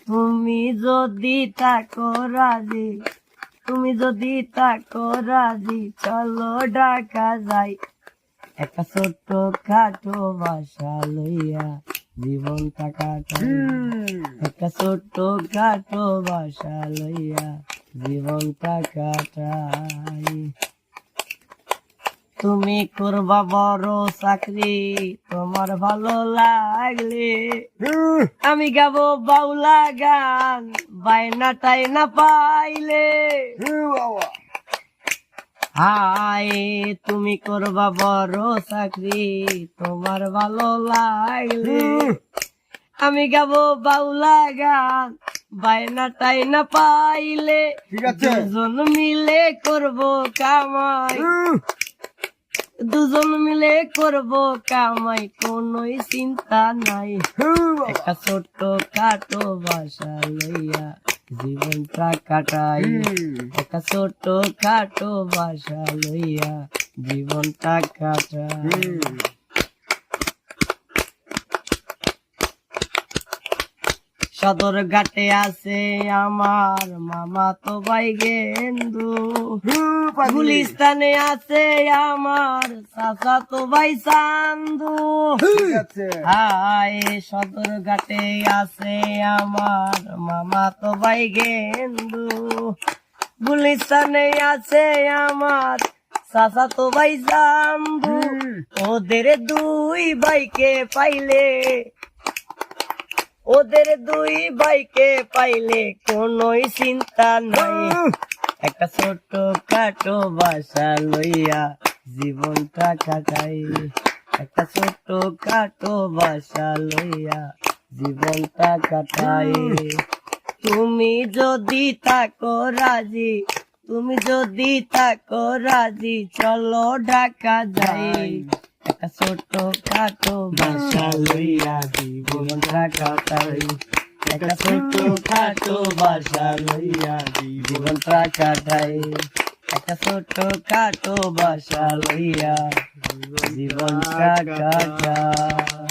তুমি যদি থাকো রাজি, তুমি যদি থাকো রাজি, চলো ঢাকা যাই। একটা ছোট্ট খাটো বাসা লইয়া জীবনটা কাটাই। একটা ছোট্ট খাটো বাসা লইয়া জীবনটা কাটাই। তুমি করবা বড় চাকরি, তোমার ভালো লাগলে আমি গাবো বাউলা গান, বায়নাটাই না পাইলে। হায় তুমি করবা বড় চাকরি, তোমার ভালো লাগলে আমি গাবো বাউলা গান, বায়নাটাই না পাইলে। দুজন মিলে করবো কামাই, দুজন মিলে করবো কামাই, কোনোই চিন্তা নাই। একটা ছোট্ট খাটো বাসা লইয়া জীবনটা কাটাই। একটা ছোট্ট খাটো বাসা লইয়া জীবনটা কাটাই। সদর ঘাটে আছে আমার মামা তো ভাই গেন্দু, গুলিস্তানে আছে আমার চাচা তো ভাই চান্দু। হায় সদর ঘাটে আছে আমার মামা তো ভাই গেন্দু, গুলিস্তানে আছে আমার চাচা তো ভাই চান্দু। ওদের দুই ভাইকে পাইলে, ওদের দুই ভাইকে পাইলে কোনোই চিন্তা নাই। একটা ছোট্ট খাটো বাসা লইয়া জীবনটা কাটাই। একটা ছোট্ট খাটো বাসা লইয়া জীবনটা কাটাই। তুমি যদি থাকো রাজি, তুমি যদি থাকো রাজি, চলো ঢাকা যাই। একটা ছোট্ট খাটো বাসা লইয়া জীবনটা কাটাই। একটা ছোট্ট খাটো বাসা লইয়া জীবনটা কাটাই। একটা ছোট্ট খাটো বাসা লইয়া জীবনটা কাটাই।